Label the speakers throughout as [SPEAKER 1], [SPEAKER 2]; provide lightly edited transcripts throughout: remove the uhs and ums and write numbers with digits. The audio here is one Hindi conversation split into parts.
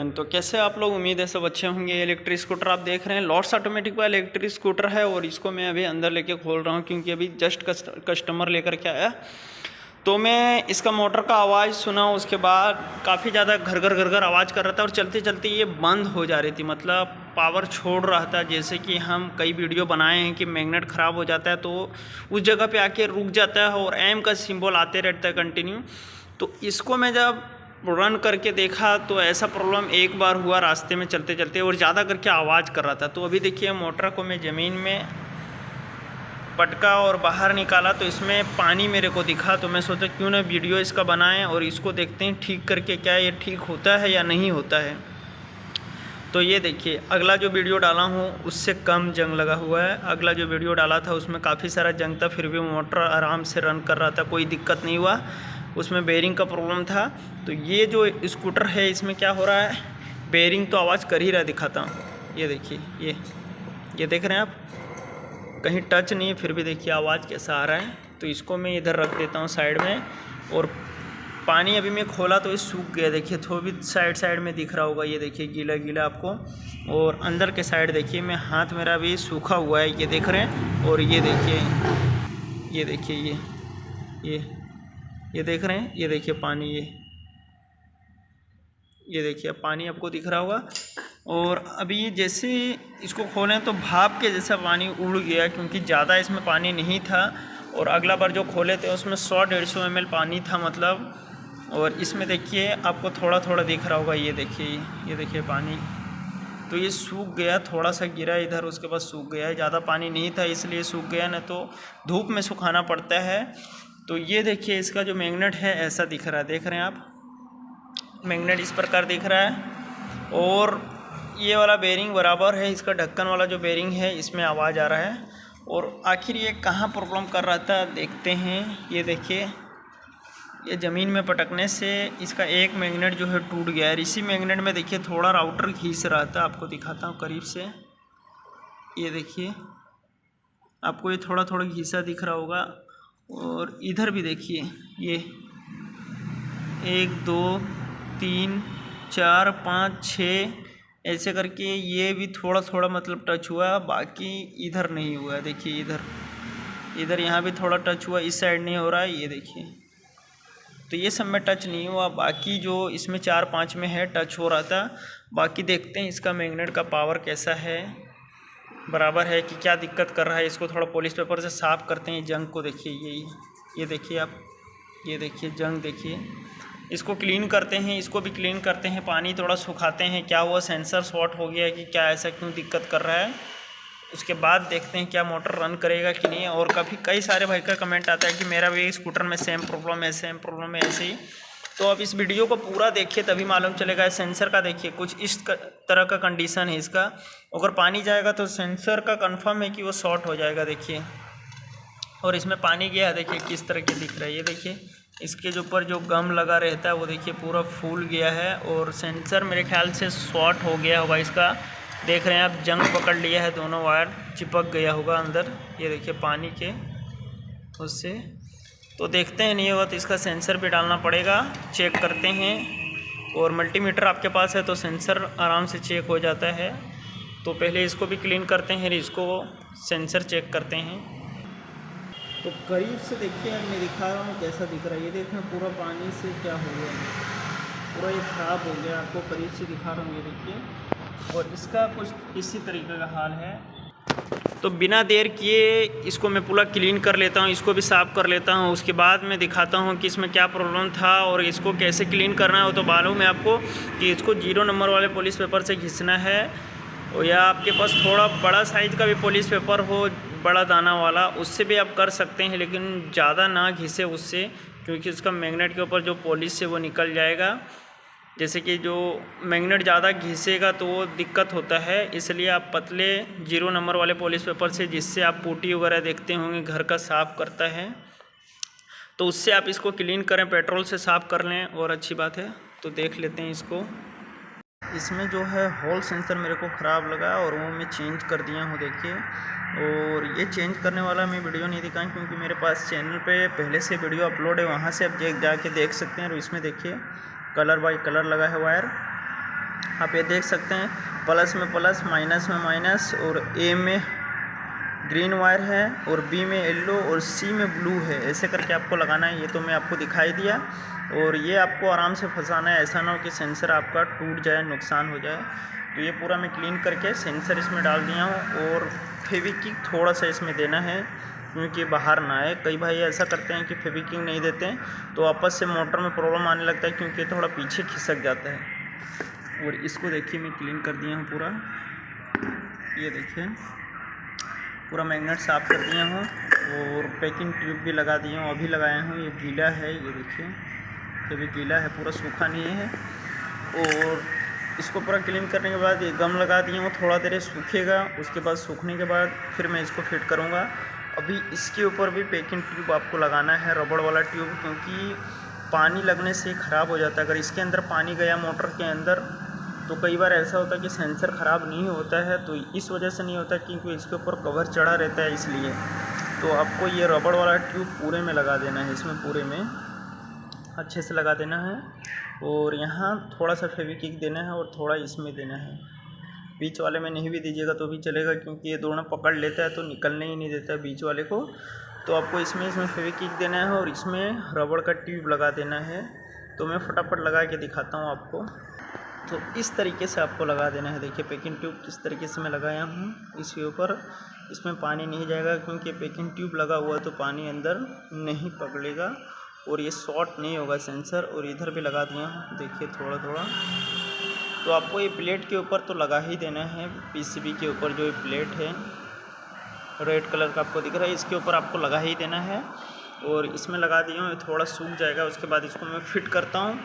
[SPEAKER 1] एवरीवन, तो कैसे आप लोग, उम्मीद है सब अच्छे होंगे। इलेक्ट्रिक स्कूटर आप देख रहे हैं, लॉट्स ऑटोमेटिक का इलेक्ट्रिक स्कूटर है और इसको मैं अभी अंदर लेके खोल रहा हूँ क्योंकि अभी जस्ट कस्टमर लेकर के आया। तो मैं इसका मोटर का आवाज़ सुना, उसके बाद काफ़ी ज़्यादा घर घर आवाज़ कर रहा था और चलते चलते ये बंद हो जा रही थी, मतलब पावर छोड़ रहा था। जैसे कि हम कई वीडियो बनाए हैं कि मैग्नेट ख़राब हो जाता है तो उस जगह पे आके रुक जाता है और एम का सिंबल आते रहता है कंटिन्यू। तो इसको मैं जब रन करके देखा तो ऐसा प्रॉब्लम एक बार हुआ रास्ते में चलते चलते और ज़्यादा करके आवाज़ कर रहा था। तो अभी देखिए मोटर को मैं ज़मीन में पटका और बाहर निकाला तो इसमें पानी मेरे को दिखा। तो मैं सोचा क्यों ना वीडियो इसका बनाएं और इसको देखते हैं ठीक करके क्या ये ठीक होता है या नहीं होता है। तो ये देखिए अगला जो वीडियो डाला हूँ उससे कम जंग लगा हुआ है। अगला जो वीडियो डाला था उसमें काफ़ी सारा जंग था, फिर भी मोटर आराम से रन कर रहा था, कोई दिक्कत नहीं हुआ। उसमें बेरिंग का प्रॉब्लम था। तो ये जो स्कूटर है इसमें क्या हो रहा है, बेरिंग तो आवाज़ कर ही रहा, दिखाता हूँ। ये देखिए, ये देख रहे हैं आप, कहीं टच नहीं है फिर भी देखिए आवाज़ कैसा आ रहा है। तो इसको मैं इधर रख देता हूँ साइड में। और पानी अभी मैं खोला तो ये सूख गया, देखिए थोड़ी भी साइड में दिख रहा होगा, ये देखिए गीला गीला आपको। और अंदर के साइड देखिए मैं हाथ मेरा भी सूखा हुआ है, ये देख रहे हैं। और ये देखिए ये देख रहे हैं, ये देखिए पानी, ये देखिए अब पानी आपको दिख रहा होगा। और अभी जैसे इसको खोलें तो भाप के जैसा पानी उड़ गया क्योंकि ज़्यादा इसमें पानी नहीं था। और अगला बार जो खोले थे उसमें 100-150 ml पानी था मतलब। और इसमें देखिए आपको थोड़ा थोड़ा दिख रहा होगा, ये देखिए पानी। तो ये सूख गया, थोड़ा सा गिरा इधर, उसके बाद सूख गया है। ज़्यादा पानी नहीं था इसलिए सूख गया, न तो धूप में सुखाना पड़ता है। तो ये देखिए इसका जो मैग्नेट है ऐसा दिख रहा है, देख रहे हैं आप, मैग्नेट इस प्रकार दिख रहा है। और ये वाला बेरिंग बराबर है, इसका ढक्कन वाला जो बेरिंग है इसमें आवाज़ आ रहा है। और आखिर ये कहाँ प्रॉब्लम कर रहा था देखते हैं। ये देखिए ये ज़मीन में पटकने से इसका एक मैग्नेट जो है टूट गया है। इसी मैग्नेट में देखिए थोड़ा राउटर खींच रहा था, आपको दिखाता हूँ करीब से। ये देखिए आपको ये थोड़ा थोड़ा घिसा दिख रहा होगा। और इधर भी देखिए, ये 1 2 3 4 5 6 ऐसे करके ये भी थोड़ा थोड़ा मतलब टच हुआ, बाकी इधर नहीं हुआ है। देखिए इधर यहाँ भी थोड़ा टच हुआ, इस साइड नहीं हो रहा है, ये देखिए। तो ये सब में टच नहीं हुआ, बाकी जो इसमें 4-5 में है टच हो रहा था। बाकी देखते हैं इसका मैग्नेट का पावर कैसा है, बराबर है कि क्या दिक्कत कर रहा है। इसको थोड़ा पॉलिश पेपर से साफ़ करते हैं। जंग को देखिए, ये देखिए आप, ये देखिए जंग देखिए। इसको क्लीन करते हैं, इसको भी क्लीन करते हैं, पानी थोड़ा सुखाते हैं। क्या हुआ, सेंसर शॉर्ट हो गया है कि क्या, ऐसा क्यों दिक्कत कर रहा है। उसके बाद देखते हैं क्या मोटर रन करेगा कि नहीं। और कई सारे भाई का कमेंट आता है कि मेरा भी स्कूटर में सेम प्रॉब्लम है ऐसे ही। तो अब इस वीडियो को पूरा देखिए तभी मालूम चलेगा। सेंसर का देखिए कुछ इस तरह का कंडीशन है इसका। अगर पानी जाएगा तो सेंसर का कंफर्म है कि वो शॉर्ट हो जाएगा, देखिए। और इसमें पानी गया है, देखिए किस तरह के दिख रहा है। ये देखिए इसके जो ऊपर जो गम लगा रहता है वो देखिए पूरा फूल गया है। और सेंसर मेरे ख्याल से शॉर्ट हो गया होगा इसका, देख रहे हैं आप, जंग पकड़ लिया है, दोनों वायर चिपक गया होगा अंदर, ये देखिए पानी के उससे। तो देखते हैं, नहीं होगा तो इसका सेंसर भी डालना पड़ेगा, चेक करते हैं। और मल्टीमीटर आपके पास है तो सेंसर आराम से चेक हो जाता है। तो पहले इसको भी क्लीन करते हैं, इसको सेंसर चेक करते हैं। तो करीब से देखिए, मैं दिखा रहा हूँ कैसा दिख रहा है। ये देखना पूरा पानी से क्या हो गया, पूरा ये ख़राब हो गया। आपको करीब से दिखा रहा हूँ, ये देखिए। और इसका कुछ इसी तरीके का हाल है। तो बिना देर किए इसको मैं पूरा क्लीन कर लेता हूँ, इसको भी साफ़ कर लेता हूँ। उसके बाद मैं दिखाता हूँ कि इसमें क्या प्रॉब्लम था और इसको कैसे क्लीन करना है। वो तो मालूम है आपको कि इसको 0 नंबर वाले पॉलिश पेपर से घिसना है, या आपके पास थोड़ा बड़ा साइज़ का भी पॉलिश पेपर हो, बड़ा दाना वाला, उससे भी आप कर सकते हैं। लेकिन ज़्यादा ना घिसे उससे, क्योंकि उसका मैग्नेट के ऊपर जो पॉलिश है वो निकल जाएगा। जैसे कि जो मैग्नेट ज़्यादा घिसेगा तो वो दिक्कत होता है, इसलिए आप पतले 0 नंबर वाले पॉलिश पेपर से, जिससे आप पुट्टी वगैरह देखते होंगे घर का साफ़ करता है, तो उससे आप इसको क्लीन करें, पेट्रोल से साफ़ कर लें और अच्छी बात है। तो देख लेते हैं इसको। इसमें जो है हॉल सेंसर मेरे को ख़राब लगा और वो मैं चेंज कर दिया हूँ, देखिए। और ये चेंज करने वाला मैं वीडियो नहीं दिखाऊँ क्योंकि मेरे पास चैनल पे पहले से वीडियो अपलोड है, वहाँ से आप जाके देख सकते हैं। और इसमें देखिए कलर बाय कलर लगा है वायर। आप ये देख सकते हैं, प्लस में प्लस, माइनस में माइनस, और ए में ग्रीन वायर है और बी में येलो और सी में ब्लू है। ऐसे करके आपको लगाना है। ये तो मैं आपको दिखाई दिया, और ये आपको आराम से फंसाना है। ऐसा ना हो कि सेंसर आपका टूट जाए, नुकसान हो जाए। तो ये पूरा मैं क्लीन करके सेंसर इसमें डाल दिया हूँ, और फेविक्विक थोड़ा सा इसमें देना है क्योंकि बाहर ना आए। कई भाई ऐसा करते हैं कि फेविक्विक नहीं देते हैं तो आपस से मोटर में प्रॉब्लम आने लगता है, क्योंकि थोड़ा पीछे खिसक जाता है। और इसको देखिए मैं क्लीन कर दिया हूँ पूरा। ये देखिए पूरा मैग्नेट साफ़ कर दिया हूँ, और पैकिंग ट्यूब भी लगा दिया हूँ, अभी लगाया हूँ। ये गीला है, ये देखिए ये भी गीला है, पूरा सूखा नहीं है। और इसको पूरा क्लीन करने के बाद ये गम लगा दिया हूँ, थोड़ा देर सूखेगा। उसके बाद सूखने के बाद फिर मैं इसको फिट करूँगा। अभी इसके ऊपर भी पैकिंग ट्यूब आपको लगाना है, रबड़ वाला ट्यूब, क्योंकि पानी लगने से ख़राब हो जाता है। अगर इसके अंदर पानी गया मोटर के अंदर तो कई बार ऐसा होता है कि सेंसर ख़राब नहीं होता है। तो इस वजह से नहीं होता क्योंकि इसके ऊपर कवर चढ़ा रहता है, इसलिए। तो आपको ये रबड़ वाला ट्यूब पूरे में लगा देना है, इसमें पूरे में अच्छे से लगा देना है। और यहाँ थोड़ा सा फेविक्विक देना है और थोड़ा इसमें देना है। बीच वाले में नहीं भी दीजिएगा तो भी चलेगा, क्योंकि ये दोनों पकड़ लेता है तो निकलने ही नहीं देता है बीच वाले को। तो आपको इसमें फेविक्विक देना है और इसमें रबड़ का ट्यूब लगा देना है। तो मैं फटाफट लगा के दिखाता हूँ आपको। तो इस तरीके से आपको लगा देना है। देखिए पैकिंग ट्यूब किस तरीके से मैं लगाया हूँ इसके ऊपर। इसमें पानी नहीं जाएगा क्योंकि पैकिंग ट्यूब लगा हुआ है, तो पानी अंदर नहीं पकड़ेगा और ये शॉर्ट नहीं होगा सेंसर। और इधर भी लगा दिया हूँ, देखिए थोड़ा थोड़ा। तो आपको ये प्लेट के ऊपर तो लगा ही देना है, पीसीबी के ऊपर जो ये प्लेट है रेड कलर का आपको दिख रहा है, इसके ऊपर आपको लगा ही देना है। और इसमें लगा दिया हूँ, थोड़ा सूख जाएगा। उसके बाद इसको मैं फिट करता हूँ,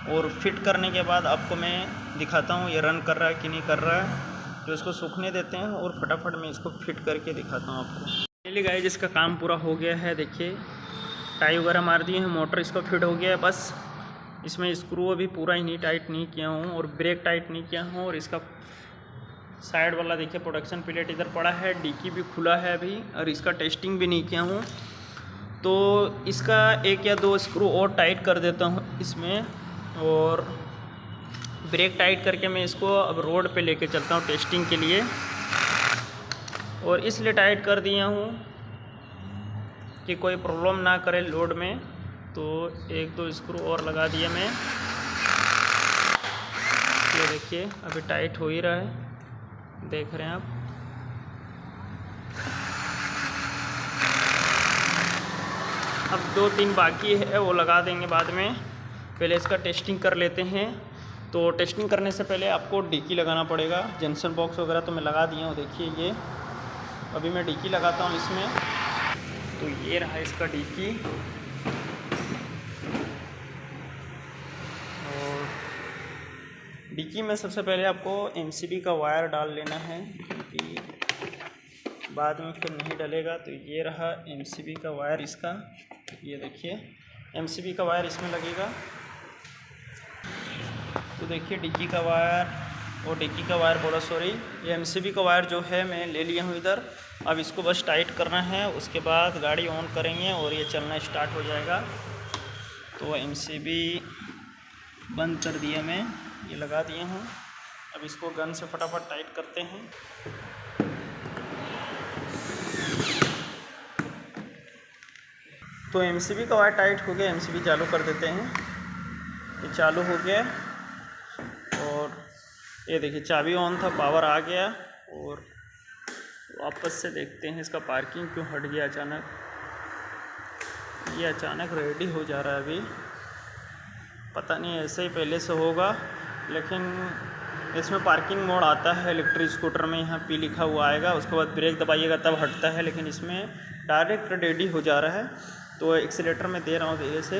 [SPEAKER 1] और फिट करने के बाद आपको मैं दिखाता हूँ ये रन कर रहा है कि नहीं कर रहा है। तो इसको सूखने देते हैं और फटाफट मैं इसको फिट करके दिखाता हूँ आपको। चलिए गाइस, इसका काम पूरा हो गया है। देखिए टाई वगैरह मार दिए हैं, मोटर इसका फिट हो गया है। बस इसमें स्क्रू अभी पूरा ही नहीं टाइट नहीं किया हूँ, और ब्रेक टाइट नहीं किया हूँ। और इसका साइड वाला देखिए प्रोडक्शन प्लेट इधर पड़ा है, डिक्की भी खुला है अभी, और इसका टेस्टिंग भी नहीं किया हूँ। तो इसका 1 या 2 स्क्रू और टाइट कर देता हूँ इसमें, और ब्रेक टाइट करके मैं इसको अब रोड पे लेके चलता हूँ टेस्टिंग के लिए। और इसलिए टाइट कर दिया हूँ कि कोई प्रॉब्लम ना करे लोड में। तो 1-2 स्क्रू और लगा दिया मैं। ये देखिए अभी टाइट हो ही रहा है, देख रहे हैं आप। अब 2-3 बाकी है, वो लगा देंगे बाद में। पहले इसका टेस्टिंग कर लेते हैं। तो टेस्टिंग करने से पहले आपको डिक्की लगाना पड़ेगा। जंक्शन बॉक्स वगैरह तो मैं लगा दिया हूँ, देखिए ये। अभी मैं डिक्की लगाता हूँ इसमें। तो ये रहा इसका डिक्की। और डिक्की में सबसे पहले आपको एमसीबी का वायर डाल लेना है, क्योंकि बाद में फिर नहीं डलेगा। तो ये रहा एमसीबी का वायर इसका। ये देखिए एमसीबी का वायर इसमें लगेगा। तो देखिए डिक्की का वायर और डिक्की का वायर बोला, सॉरी, ये एमसीबी का वायर जो है मैं ले लिया हूँ इधर। अब इसको बस टाइट करना है, उसके बाद गाड़ी ऑन करेंगे और ये चलना स्टार्ट हो जाएगा। तो एमसीबी बंद कर दिया मैं, ये लगा दिया हूँ। अब इसको गन से फटाफट टाइट करते हैं। तो एमसीबी का वायर टाइट हो गया, एमसीबी चालू कर देते हैं। ये चालू हो गया, और ये देखिए चाबी ऑन था, पावर आ गया। और वापस से देखते हैं इसका पार्किंग क्यों हट गया अचानक। ये अचानक रेडी हो जा रहा है अभी, पता नहीं ऐसे ही पहले से होगा। लेकिन इसमें पार्किंग मोड आता है इलेक्ट्रिक स्कूटर में, यहाँ पी लिखा हुआ आएगा। उसके बाद ब्रेक दबाइएगा तब हटता है, लेकिन इसमें डायरेक्ट रेडी हो जा रहा है। तो एक्सीलेटर में दे रहा हूँ धीरे से।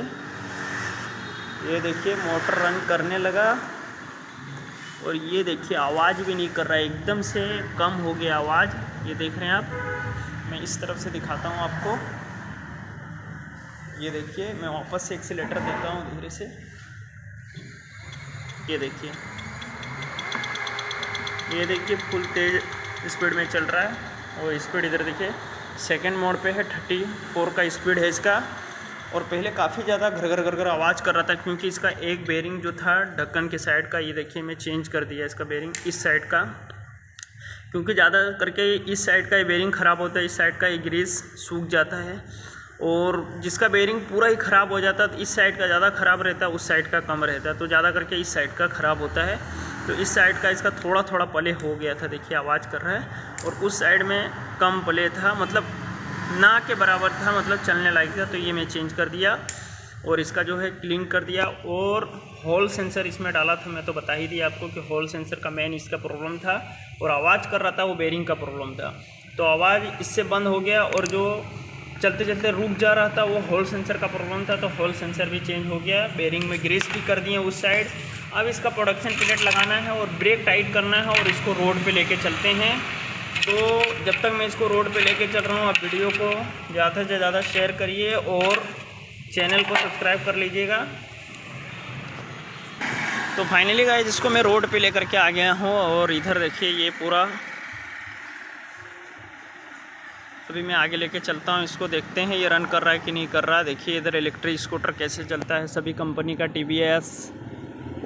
[SPEAKER 1] ये देखिए मोटर रन करने लगा, और ये देखिए आवाज़ भी नहीं कर रहा है, एकदम से कम हो गया आवाज़। ये देख रहे हैं आप। मैं इस तरफ से दिखाता हूँ आपको। ये देखिए मैं वापस से एक्सीलेटर देता हूँ धीरे से। ये देखिए, ये देखिए फुल तेज़ स्पीड में चल रहा है। और स्पीड इधर देखिए सेकंड मोड पे है, 34 का स्पीड है इसका। और पहले काफ़ी ज़्यादा घर घर घर घर आवाज़ कर रहा था, क्योंकि इसका एक बेरिंग जो था ढक्कन के साइड का, ये देखिए मैं चेंज कर दिया इसका बेरिंग इस साइड का, क्योंकि ज़्यादा करके इस साइड का ये बेरिंग ख़राब होता है, इस साइड का ये ग्रीस सूख जाता है, और जिसका बेरिंग पूरा ही ख़राब हो जाता है तो इस साइड का ज़्यादा ख़राब रहता है, उस साइड का कम रहता है, तो ज़्यादा करके इस साइड का ख़राब होता है। तो इस साइड का इसका थोड़ा थोड़ा प्ले हो गया था, देखिए आवाज़ कर रहा है, और उस साइड में कम प्ले था, मतलब ना के बराबर था, मतलब चलने लायक था। तो ये मैं चेंज कर दिया और इसका जो है क्लीन कर दिया। और हॉल सेंसर इसमें डाला था, मैं तो बता ही दिया आपको कि हॉल सेंसर का मेन इसका प्रॉब्लम था, और आवाज़ कर रहा था वो बेरिंग का प्रॉब्लम था। तो आवाज़ इससे बंद हो गया, और जो चलते चलते रुक जा रहा था वो हॉल सेंसर का प्रॉब्लम था, तो हॉल सेंसर भी चेंज हो गया। बेरिंग में ग्रीस भी कर दिए उस साइड। अब इसका प्रोडक्शन प्लेट लगाना है और ब्रेक टाइट करना है, और इसको रोड पे लेके चलते हैं। तो जब तक मैं इसको रोड पे लेके चल रहा हूँ, आप वीडियो को ज़्यादा से ज़्यादा शेयर करिए और चैनल को सब्सक्राइब कर लीजिएगा। तो फाइनली गाइस इसको मैं रोड पे लेकर के आ गया हूँ, और इधर देखिए ये पूरा, अभी मैं आगे लेके चलता हूँ, इसको देखते हैं ये रन कर रहा है कि नहीं कर रहा है। देखिए इधर इलेक्ट्रिक स्कूटर कैसे चलता है, सभी कंपनी का, TVS,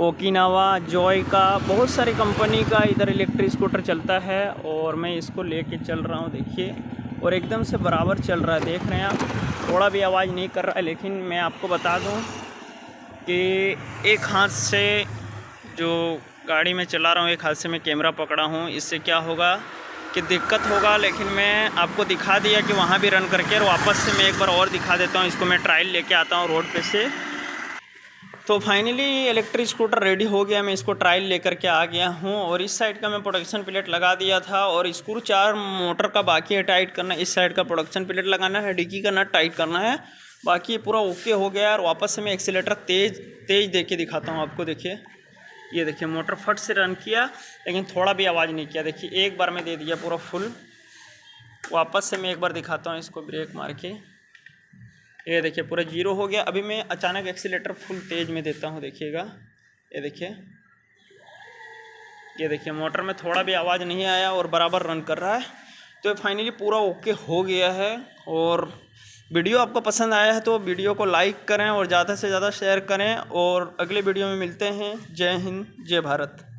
[SPEAKER 1] ओकिनावा, जॉय का, बहुत सारी कंपनी का इधर इलेक्ट्रिक स्कूटर चलता है। और मैं इसको लेके चल रहा हूँ देखिए, और एकदम से बराबर चल रहा है, देख रहे हैं आप, थोड़ा भी आवाज़ नहीं कर रहा है। लेकिन मैं आपको बता दूँ कि एक हाथ से जो गाड़ी में चला रहा हूँ, एक हाथ से मैं कैमरा पकड़ा हूँ, इससे क्या होगा कि दिक्कत होगा। लेकिन मैं आपको दिखा दिया कि वहाँ भी रन करके, और वापस से मैं एक बार और दिखा देता हूँ, इसको मैं ट्रायल लेके आता हूँ रोड पे से। तो फाइनली इलेक्ट्रिक स्कूटर रेडी हो गया, मैं इसको ट्रायल लेकर के आ गया हूँ। और इस साइड का मैं प्रोडक्शन प्लेट लगा दिया था, और स्क्रू 4 मोटर का बाकी है टाइट करना। इस साइड का प्रोडक्शन प्लेट लगाना है, डिक्की का नट टाइट करना है, बाकी पूरा ओके हो गया। और वापस से मैं एक्सीलेटर तेज़ दे के दिखाता हूँ आपको। देखिए ये देखिए मोटर फट से रन किया, लेकिन थोड़ा भी आवाज़ नहीं किया। देखिए एक बार में दे दिया पूरा फुल। वापस से मैं एक बार दिखाता हूँ इसको ब्रेक मार के, ये देखिए पूरा 0 हो गया। अभी मैं अचानक एक्सीलेटर फुल तेज़ में देता हूँ, देखिएगा ये देखिए मोटर में थोड़ा भी आवाज़ नहीं आया और बराबर रन कर रहा है। तो फाइनली पूरा ओके हो गया है। और वीडियो आपको पसंद आया है तो वीडियो को लाइक करें और ज़्यादा से ज़्यादा शेयर करें, और अगले वीडियो में मिलते हैं। जय हिंद, जय भारत।